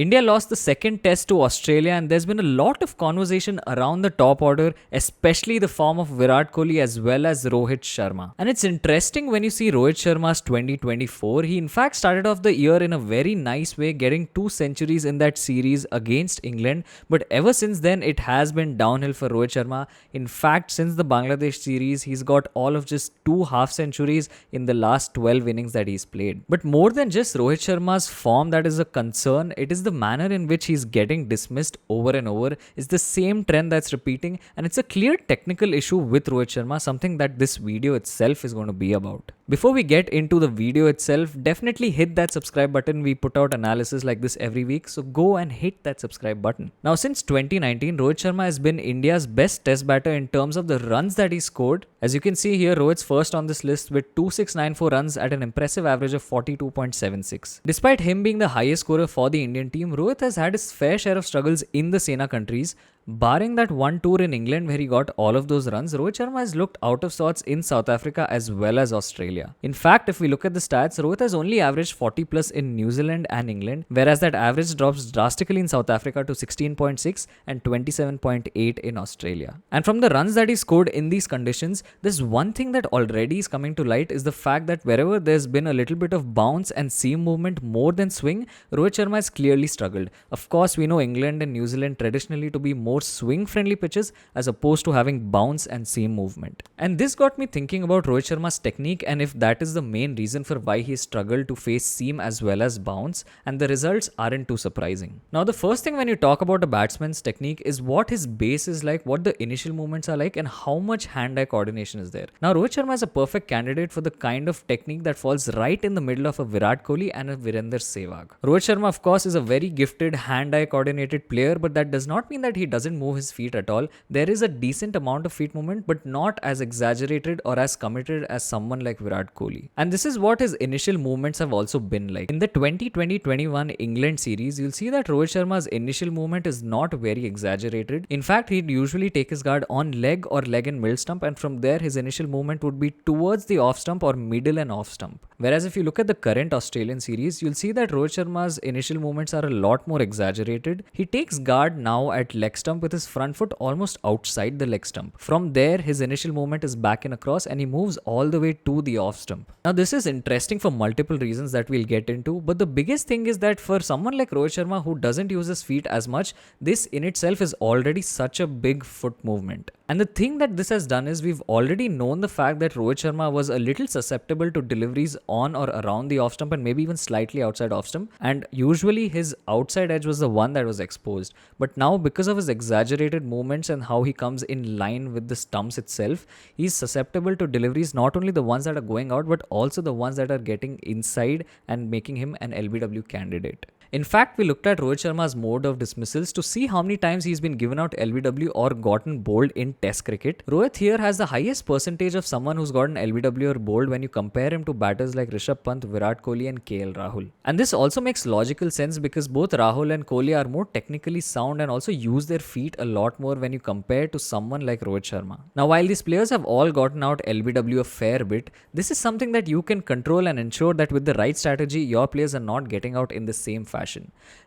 India lost the second test to Australia, and there's been a lot of conversation around the top order, especially the form of Virat Kohli as well as Rohit Sharma. And it's interesting when you see Rohit Sharma's 2024. He in fact started off the year in a very nice way, getting 2 centuries in that series against England. But ever since then, it has been downhill for Rohit Sharma. In fact, since the Bangladesh series, he's got all of just 2 half centuries in the last 12 innings that he's played. But more than just Rohit Sharma's form that is a concern, it is the manner in which he's getting dismissed over and over is the same trend that's repeating, and it's a clear technical issue with Rohit Sharma, something that this video itself is going to be about. Before we get into the video itself, definitely hit that subscribe button. We put out analysis like this every week, so go and hit that subscribe button. Now, since 2019, Rohit Sharma has been India's best test batter in terms of the runs that he scored. As you can see here, Rohit's first on this list with 2694 runs at an impressive average of 42.76. Despite him being the highest scorer for the Indian team, Rohit has had his fair share of struggles in the Sena countries. Barring that one tour in England where he got all of those runs, Rohit Sharma has looked out of sorts in South Africa as well as Australia. In fact, if we look at the stats, Rohit has only averaged 40 plus in New Zealand and England, whereas that average drops drastically in South Africa to 16.6 and 27.8 in Australia. And from the runs that he scored in these conditions, there's one thing that already is coming to light is the fact that wherever there's been a little bit of bounce and seam movement more than swing, Rohit Sharma has clearly struggled. Of course, we know England and New Zealand traditionally to be more swing friendly pitches as opposed to having bounce and seam movement. And this got me thinking about Rohit Sharma's technique and if that is the main reason for why he struggled to face seam as well as bounce, and the results aren't too surprising. Now, the first thing when you talk about a batsman's technique is what his base is like, what the initial movements are like, and how much hand-eye coordination is there. Now, Rohit Sharma is a perfect candidate for the kind of technique that falls right in the middle of a Virat Kohli and a Virender Sehwag. Rohit Sharma, of course, is a very gifted hand-eye coordinated player, but that does not mean that he doesn't move his feet at all. There is a decent amount of feet movement, but not as exaggerated or as committed as someone like Virat Kohli. And this is what his initial movements have also been like. In the 2020-21 England series, you'll see that Rohit Sharma's initial movement is not very exaggerated. In fact, he'd usually take his guard on leg or leg and middle stump, and from there his initial movement would be towards the off stump or middle and off stump. Whereas if you look at the current Australian series, you'll see that Rohit Sharma's initial movements are a lot more exaggerated. He takes guard now at leg stump with his front foot almost outside the leg stump. From there, his initial movement is back and across, and he moves all the way to the off stump. Now, this is interesting for multiple reasons that we'll get into, but the biggest thing is that for someone like Rohit Sharma who doesn't use his feet as much, this in itself is already such a big foot movement. And the thing that this has done is we've already known the fact that Rohit Sharma was a little susceptible to deliveries on or around the off stump and maybe even slightly outside off stump, and usually his outside edge was the one that was exposed. But now, because of his exaggerated movements and how he comes in line with the stumps itself, he's susceptible to deliveries, not only the ones that are going out but also the ones that are getting inside and making him an LBW candidate. In fact, we looked at Rohit Sharma's mode of dismissals to see how many times he's been given out LBW or gotten bowled in Test cricket. Rohit here has the highest percentage of someone who's gotten LBW or bowled when you compare him to batters like Rishabh Pant, Virat Kohli and KL Rahul. And this also makes logical sense because both Rahul and Kohli are more technically sound and also use their feet a lot more when you compare to someone like Rohit Sharma. Now, while these players have all gotten out LBW a fair bit, this is something that you can control and ensure that with the right strategy, your players are not getting out in the same fashion.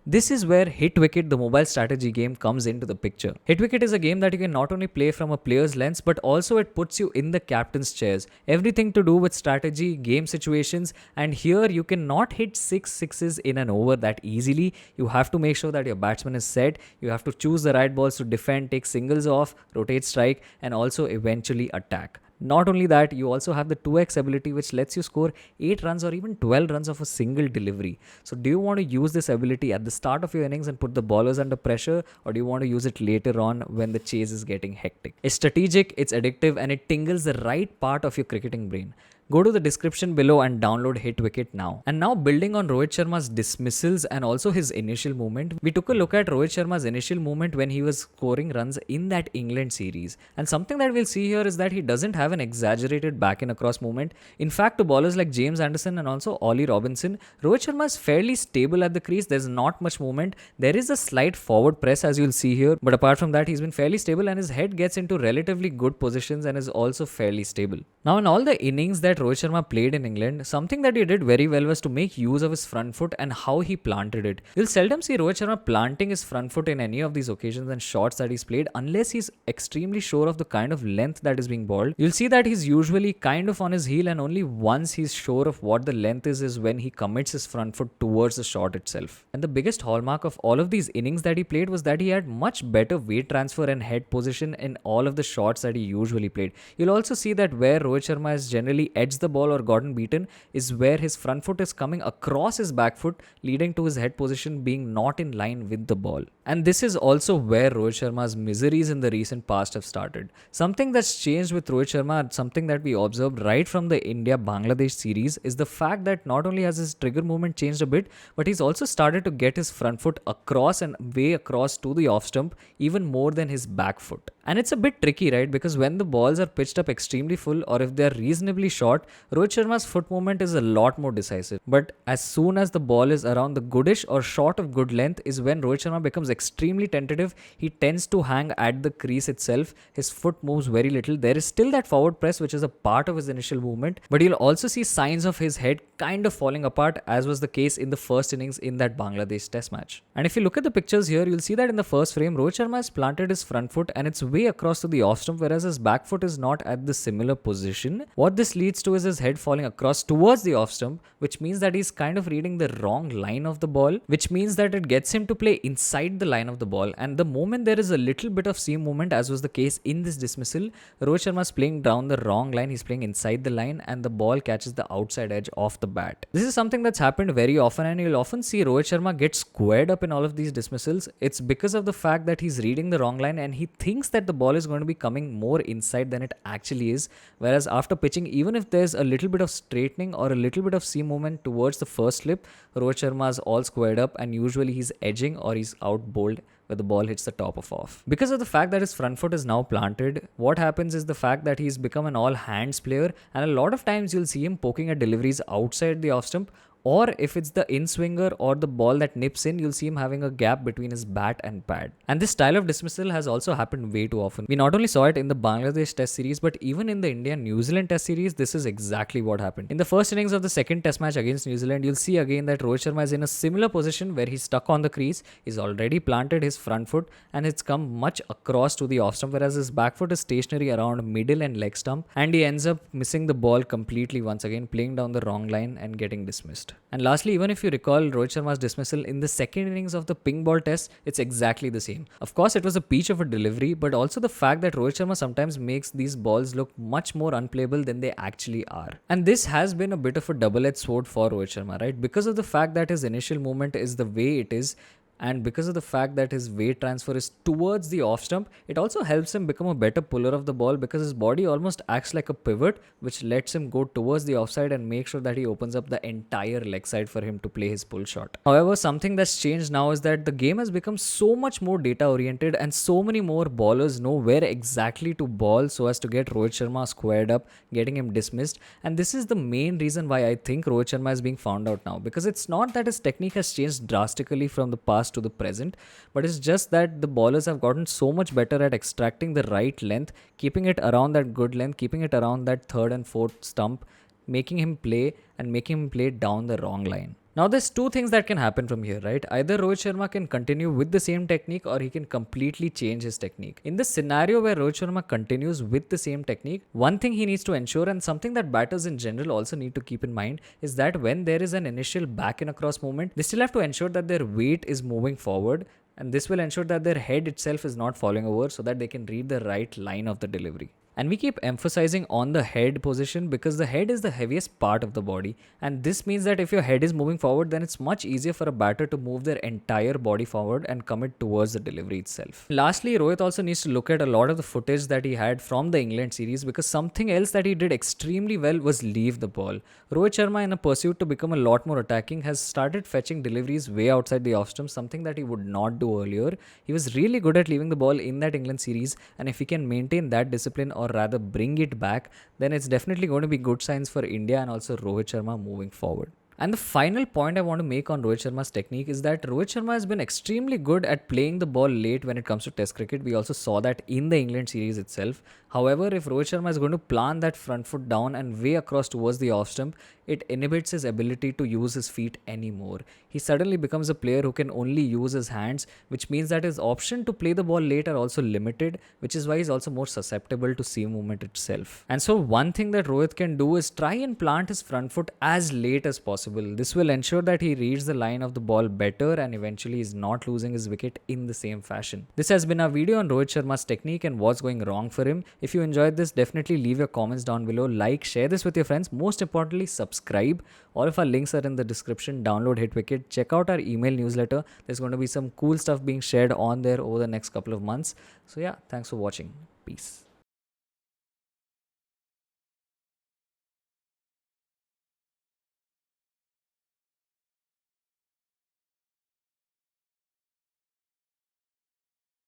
This is where Hitwicket, the mobile strategy game, comes into the picture. Hitwicket is a game that you can not only play from a player's lens, but also it puts you in the captain's chairs. Everything to do with strategy, game situations, and here you cannot hit 6 sixes in an over that easily. You have to make sure that your batsman is set. You have to choose the right balls to defend, take singles off, rotate strike, and also eventually attack. Not only that, you also have the 2x ability which lets you score 8 runs or even 12 runs of a single delivery. So do you want to use this ability at the start of your innings and put the bowlers under pressure, or do you want to use it later on when the chase is getting hectic? It's strategic, it's addictive, and it tingles the right part of your cricketing brain. Go to the description below and download Hitwicket now. And now, building on Rohit Sharma's dismissals and also his initial movement, we took a look at Rohit Sharma's initial movement when he was scoring runs in that England series. And something that we'll see here is that he doesn't have an exaggerated back and across movement. In fact, to bowlers like James Anderson and also Ollie Robinson, Rohit Sharma is fairly stable at the crease. There's not much movement. There is a slight forward press as you'll see here, but apart from that, he's been fairly stable and his head gets into relatively good positions and is also fairly stable. Now, in all the innings that Rohit Sharma played in England, something that he did very well was to make use of his front foot and how he planted it. You'll seldom see Rohit Sharma planting his front foot in any of these occasions and shots that he's played unless he's extremely sure of the kind of length that is being bowled. You'll see that he's usually kind of on his heel, and only once he's sure of what the length is when he commits his front foot towards the shot itself. And the biggest hallmark of all of these innings that he played was that he had much better weight transfer and head position in all of the shots that he usually played. You'll also see that where Rohit Sharma has generally edged the ball or gotten beaten is where his front foot is coming across his back foot, leading to his head position being not in line with the ball. And this is also where Rohit Sharma's miseries in the recent past have started. Something that's changed with Rohit Sharma, and something that we observed right from the India-Bangladesh series, is the fact that not only has his trigger movement changed a bit, but he's also started to get his front foot across and way across to the off stump even more than his back foot. And it's a bit tricky, right? Because when the balls are pitched up extremely full or if they're reasonably short, Rohit Sharma's foot movement is a lot more decisive. But as soon as the ball is around the goodish or short of good length is when Rohit Sharma becomes extremely tentative. He tends to hang at the crease itself. His foot moves very little. There is still that forward press which is a part of his initial movement, but you'll also see signs of his head kind of falling apart, as was the case in the first innings in that Bangladesh test match. And if you look at the pictures here, you'll see that in the first frame, Rohit Sharma has planted his front foot and it's way across to the off stump, whereas his back foot is not at the similar position. What this leads to is his head falling across towards the off stump, which means that he's kind of reading the wrong line of the ball, which means that it gets him to play inside the line of the ball. And the moment there is a little bit of seam movement, as was the case in this dismissal, Rohit Sharma is playing down the wrong line. He's playing inside the line and the ball catches the outside edge of the bat. This is something that's happened very often, and you'll often see Rohit Sharma get squared up in all of these dismissals. It's because of the fact that he's reading the wrong line and he thinks that the ball is going to be coming more inside than it actually is. Whereas after pitching, even if there's a little bit of straightening or a little bit of seam movement towards the first slip, Rohit Sharma is all squared up and usually he's edging or he's out bowled where the ball hits the top of off. Because of the fact that his front foot is now planted, what happens is the fact that he's become an all hands player, and a lot of times you'll see him poking at deliveries outside the off stump, or if it's the in swinger or the ball that nips in, you'll see him having a gap between his bat and pad. And this style of dismissal has also happened way too often. We not only saw it in the Bangladesh test series, but even in the India-New Zealand test series, this is exactly what happened. In the first innings of the second test match against New Zealand, you'll see again that Rohit Sharma is in a similar position where he's stuck on the crease, he's already planted his front foot and it's come much across to the off stump, whereas his back foot is stationary around middle and leg stump, and he ends up missing the ball completely once again, playing down the wrong line and getting dismissed. And lastly, even if you recall Rohit Sharma's dismissal in the second innings of the pink ball test, it's exactly the same. Of course, it was a peach of a delivery, but also the fact that Rohit Sharma sometimes makes these balls look much more unplayable than they actually are. And this has been a bit of a double-edged sword for Rohit Sharma, right? Because of the fact that his initial movement is the way it is, and because of the fact that his weight transfer is towards the off stump, it also helps him become a better puller of the ball because his body almost acts like a pivot, which lets him go towards the offside and make sure that he opens up the entire leg side for him to play his pull shot. However, something that's changed now is that the game has become so much more data oriented and so many more bowlers know where exactly to ball so as to get Rohit Sharma squared up, getting him dismissed. And this is the main reason why I think Rohit Sharma is being found out now, because it's not that his technique has changed drastically from the past to the present, but it's just that the bowlers have gotten so much better at extracting the right length, keeping it around that good length, keeping it around that third and fourth stump, making him play and making him play down the wrong line. Now there's two things that can happen from here, right? Either Rohit Sharma can continue with the same technique or he can completely change his technique. In this scenario where Rohit Sharma continues with the same technique, one thing he needs to ensure, and something that batters in general also need to keep in mind, is that when there is an initial back and across movement, they still have to ensure that their weight is moving forward, and this will ensure that their head itself is not falling over so that they can read the right line of the delivery. And we keep emphasizing on the head position because the head is the heaviest part of the body, and this means that if your head is moving forward, then it's much easier for a batter to move their entire body forward and commit towards the delivery itself. Lastly, Rohit also needs to look at a lot of the footage that he had from the England series, because something else that he did extremely well was leave the ball. Rohit Sharma, in a pursuit to become a lot more attacking, has started fetching deliveries way outside the off stump, something that he would not do earlier. He was really good at leaving the ball in that England series, and if he can maintain that discipline or rather bring it back, then it's definitely going to be good signs for India and also Rohit Sharma moving forward. And the final point I want to make on Rohit Sharma's technique is that Rohit Sharma has been extremely good at playing the ball late when it comes to Test cricket. We also saw that in the England series itself. However, if Rohit Sharma is going to plant that front foot down and way across towards the off stump, it inhibits his ability to use his feet anymore. He suddenly becomes a player who can only use his hands, which means that his option to play the ball late are also limited, which is why he's also more susceptible to seam movement itself. And so one thing that Rohit can do is try and plant his front foot as late as possible. This will ensure that he reads the line of the ball better and eventually is not losing his wicket in the same fashion. This has been our video on Rohit Sharma's technique and what's going wrong for him. If you enjoyed this, definitely leave your comments down below, like, share this with your friends, most importantly subscribe. All of our links are in the description. Download Hitwicket, check out our email newsletter. There's going to be some cool stuff being shared on there over the next couple of months. So yeah, thanks for watching. Peace.